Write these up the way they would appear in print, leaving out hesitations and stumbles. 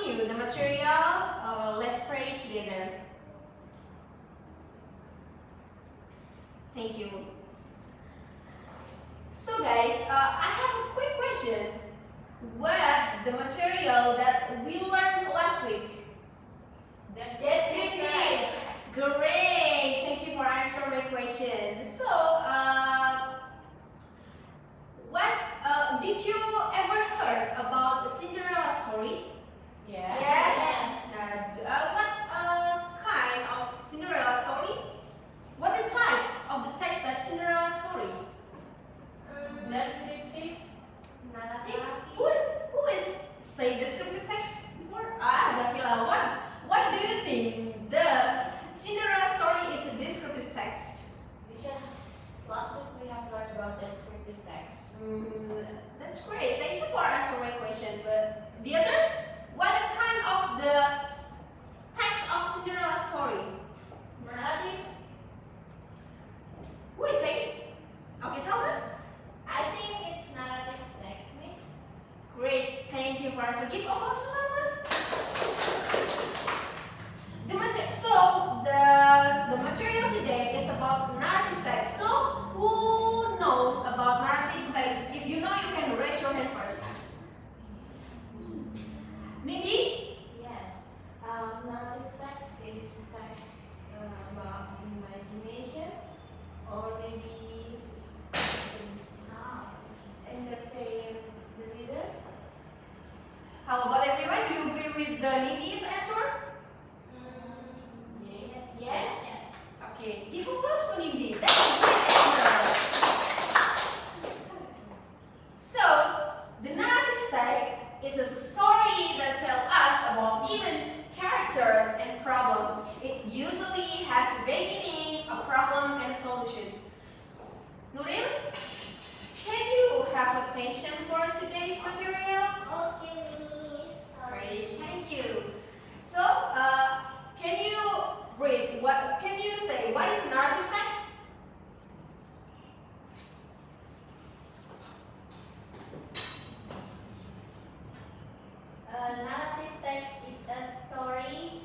continue the material. Let's pray together. Thank you. So guys, I have a quick question. What the material that we learned last week? Descriptive. Great! Thank you for answering my question. So, did you ever heard about the Cinderella story? Yes. What kind of Cinderella story? What the type of the text that Cinderella story? Descriptive. Narrative. Who is say descriptive text before? Zafila, what do you think the Cinderella story is a descriptive text? Because last week we have learned about descriptive text. That's great. Thank you for answering my question. But the other, what kind of the text of Cinderella story? Narrative. Who is saying? Okay, Salma. I think it's narrative text, Miss. Great. Thank you for answering. Give applause to Salma. The material today is about narrative text. So who knows about narrative text? If you know, you can raise your hand first. Nindi? Yes. Narrative text is text about imagination or maybe entertain the reader. How about everyone? Do you agree with the Nindi's answer? Yes. Okay, give applause to Nindi. That's a great answer. So, the narrative text is a story that tells us about events, characters, and problems. It usually has a beginning, a problem, and a solution. Nuril, can you have attention for today's material? Okay, Miss. Great, thank you. So, can you read what? Can you say what is narrative text? Narrative text is a story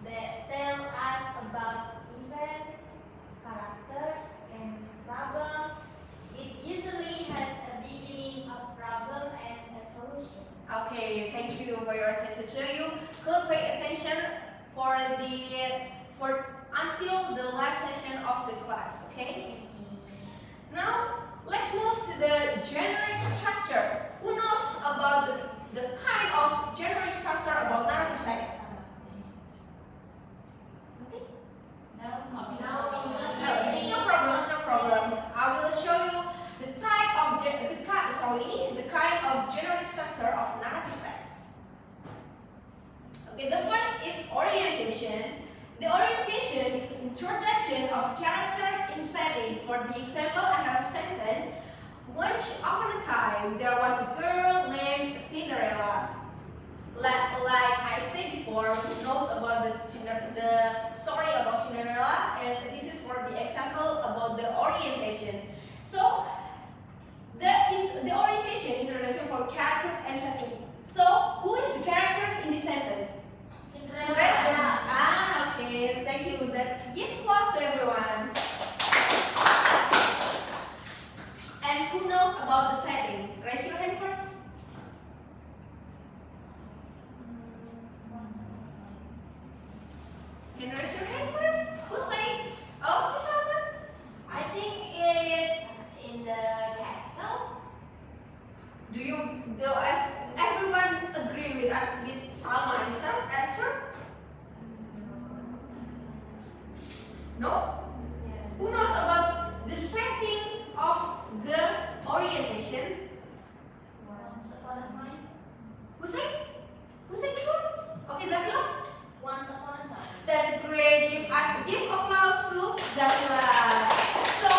that tells us about events, characters, and problems. It usually has a beginning, a problem, and a solution. Okay, thank you for your attention. So you could pay attention until the last session of the class. Okay. Now let's move to the generic structure. Who knows about the kind of generic structure about narrative text? Nothing? No, it's no problem. It's no problem. I will show you the kind of generic structure of narrative text. Okay, the first is orientation. The orientation is an introduction of characters in setting. For the example, I have a sentence. Once upon a time, there was a girl named Cinderella. Like I said before, who knows about the story about Cinderella, and this is for the example about the orientation. So, the orientation, introduction for characters and setting. So, who is the characters in this sentence? Cinderella. Okay, thank you. Give applause to everyone. And who knows about the setting? Raise your hand first. Can you raise your hand first? Who said? Oh, someone. I think it's in the castle. Do everyone agree with us with Salma answer? No? Who knows about the setting of the orientation? Once upon a time. Who said? Who said before? Okay, Zafila. Once upon a time. That's great. Give applause to Zafila. So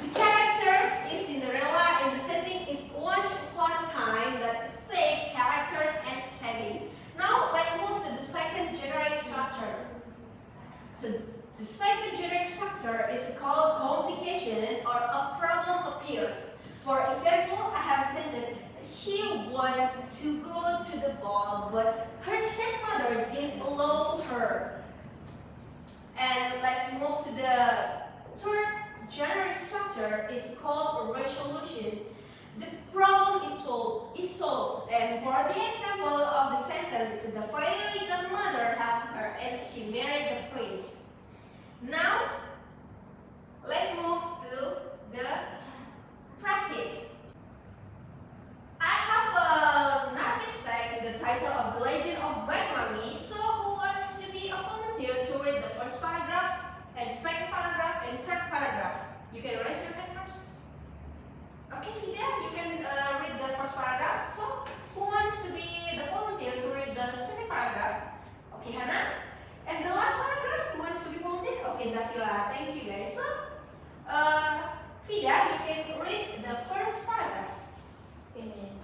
the characters is Cinderella and the setting is once upon a time. That say characters and setting. Now let's move to the second generic structure. So the second generic structure is called complication or a problem appears. For example, I have a sentence. She wants to go to the ball, but her stepmother didn't allow her. And let's move to the third generic structure. Is called resolution. The problem is solved. And for the example of the sentence, the fairy godmother helped her and she married the prince. Now, let's move to the practice. I have a narrative stack with the title of The Legend of Banyuwangi. So who wants to be a volunteer to read the first paragraph and second paragraph and third paragraph? You can raise your hand first. Okay, Fida, you can read the first paragraph. So who wants to be the volunteer to read the second paragraph? Okay, Hana. And the last paragraph, who wants to be volunteer? Okay, Zafila. Thank you, guys. So, Fida, you can read the first paragraph. Finish.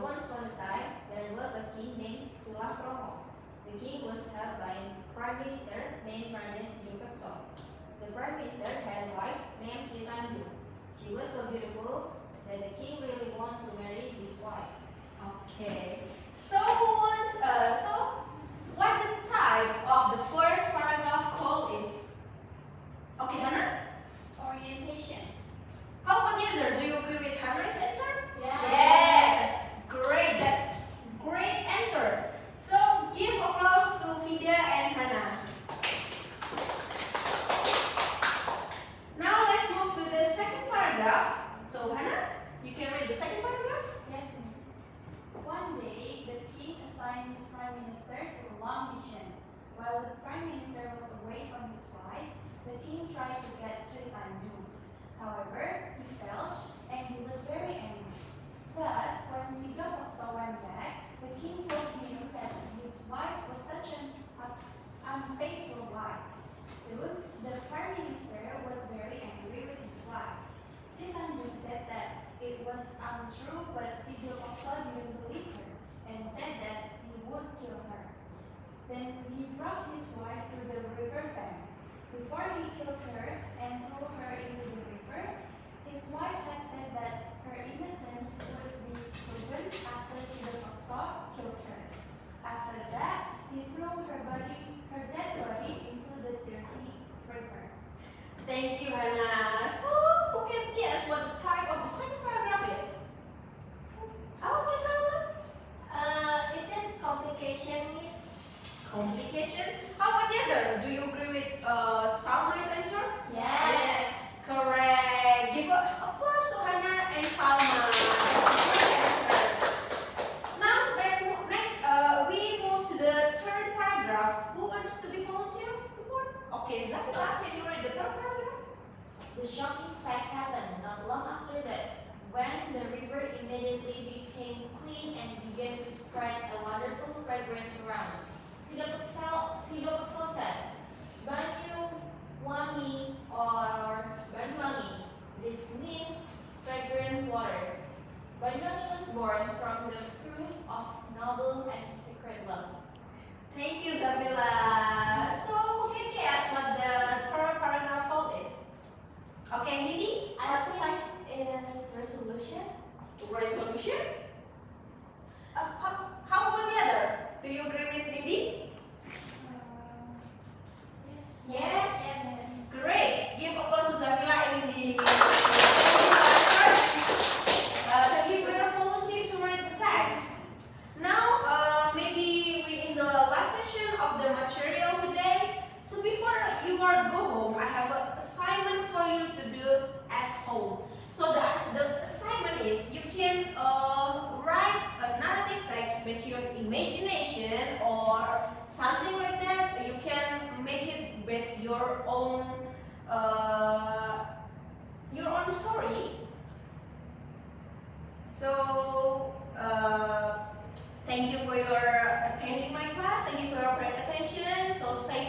Once upon a time, there was a king named Sulakromo. The king was held by a prime minister named Raden Sidupakso. The prime minister had a wife named Sri Tanjung. She was so beautiful that the king really wanted to marry his wife. Okay. So who wants? What the type of the first paragraph called is? Okay, Hana. Orientation. How about the other? Do you agree with Hana's answer? Yes. Great. That's great answer. So give applause to Fida and Hana. Now let's move to the second paragraph. So Hana, you can read the second paragraph. Yes, miss. One day, the king assigned his prime minister to a long mission. While the prime minister was away from his wife, the king tried to get Sri Tanjung. However, he failed, and he was very angry. Thus, when Sidopakso went back, the king told him that his wife was such an unfaithful wife. Soon, the prime minister was very angry with his wife. Sri Tanjung said that it was untrue, but Sidopakso didn't believe her and said that he would kill her. Then he brought his wife to the river bank. Before he killed her and threw her into the river, his wife had said that her innocence would be proven after Sidopakso killed her. After that, he threw her dead body into the dirty river. Thank you, Hana. So who can guess what the type of the second paragraph is? How about this, Hana? Is it complication, miss? Complication. How about the other? Do you agree with Salma's answer? Yes. Correct. Give applause to Hana and Salma. Great answer. Now let's move next. We move to the third paragraph. Who wants to be volunteer before? Okay, Zafila, can you read the third paragraph? The shocking fact happened not long after that, when the river immediately became clean and began to spread a wonderful fragrance around. Sidopakso said, Banyuwangi or Banyuwangi. This means fragrant water. Banyuwangi was born from the proof of noble and secret love. Thank you, Zabila. So who can guess what the third paragraph called is? Okay, Nidhi? I think it is resolution. Resolution? How about the other? Do you agree with Nidhi? Yes. Great. Give applause to Zabila and Nidhi. Thank you for your volunteer to read the text. Now, maybe we in the last session of the material today. So before you are go home, I have an assignment for you to do at home. So the assignment is you can write a narrative text based on your imagination or something like that. You can make it based your own story. So thank you for your attending my class. Thank you for your attention. So stay